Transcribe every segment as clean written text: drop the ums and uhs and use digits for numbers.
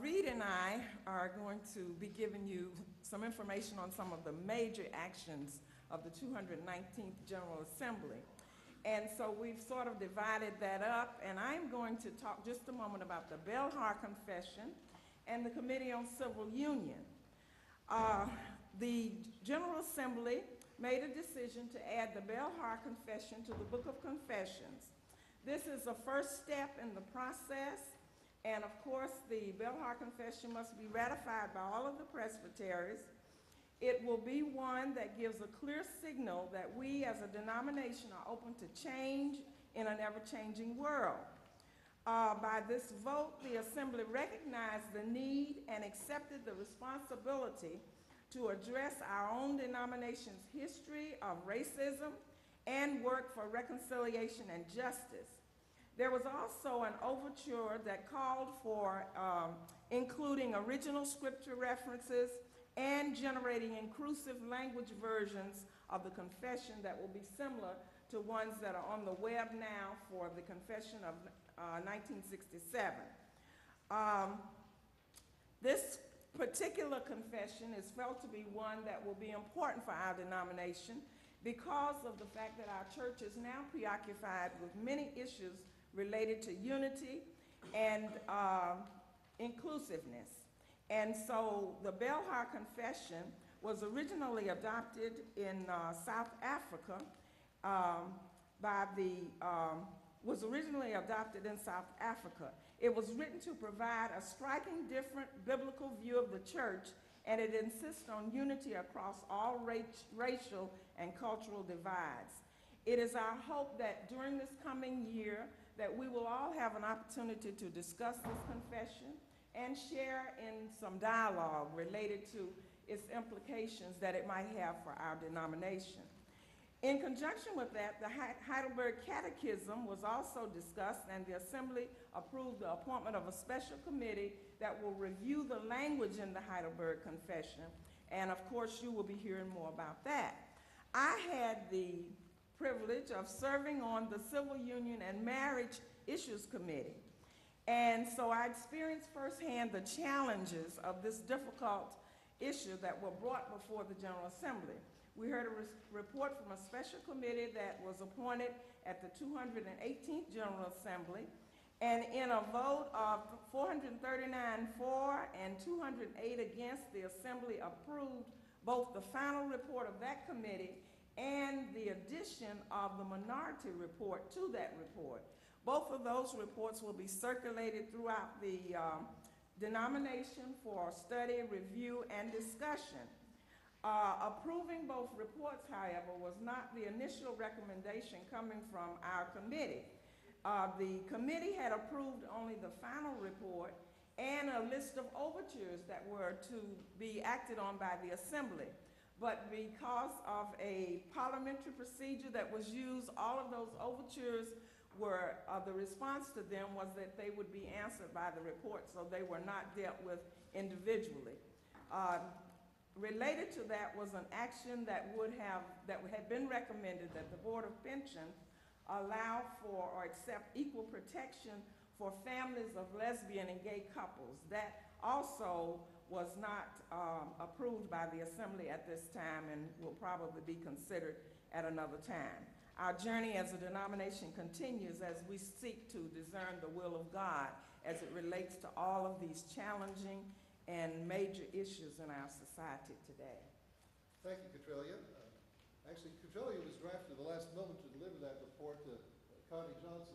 Reed and I are going to be giving you some information on some of the major actions of the 219th General Assembly. And so we've sort of divided that up, and I'm going to talk just a moment about the Belhar Confession and the Committee on Civil Union. The General Assembly made a decision to add the Belhar Confession to the Book of Confessions. This is the first step in the process, and of course the Belhar Confession must be ratified by all of the presbyteries. It will be one that gives a clear signal that we as a denomination are open to change in an ever-changing world. By this vote, the Assembly recognized the need and accepted the responsibility to address our own denomination's history of racism and work for reconciliation and justice. There was also an overture that called for including original scripture references and generating inclusive language versions of the confession that will be similar to ones that are on the web now for the Confession of 1967. This particular confession is felt to be one that will be important for our denomination because of the fact that our church is now preoccupied with many issues related to unity and inclusiveness. And so the Belhar Confession was originally adopted in South Africa It was written to provide a striking different biblical view of the church, and it insists on unity across all racial and cultural divides. It is our hope that during this coming year that we will all have an opportunity to discuss this confession and share in some dialogue related to its implications that it might have for our denomination. In conjunction with that, the Heidelberg Catechism was also discussed, and the Assembly approved the appointment of a special committee that will review the language in the Heidelberg Confession, and of course you will be hearing more about that. I had the privilege of serving on the Civil Union and Marriage Issues Committee, and so I experienced firsthand the challenges of this difficult issue that were brought before the General Assembly. We heard a report from a special committee that was appointed at the 218th General Assembly, and in a vote of 439 for and 208 against, the Assembly approved both the final report of that committee and the addition of the minority report to that report. Both of those reports will be circulated throughout the denomination for study, review, and discussion. Approving both reports, however, was not the initial recommendation coming from our committee. The committee had approved only the final report and a list of overtures that were to be acted on by the Assembly. But because of a parliamentary procedure that was used, all of those overtures were, the response to them was that they would be answered by the report, so they were not dealt with individually. Related to that was an action that had been recommended that the Board of Pensions allow for or accept equal protection for families of lesbian and gay couples. That also was not approved by the Assembly at this time and will probably be considered at another time. Our journey as a denomination continues as we seek to discern the will of God as it relates to all of these challenging and major issues in our society today. Thank you, Catrelia. Actually, Catrelia was drafted at the last moment to deliver that report. Connie Johnson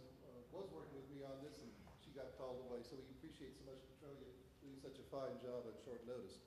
was working with me on this, and she got called away, so we appreciate so much Catrelia doing such a fine job at short notice.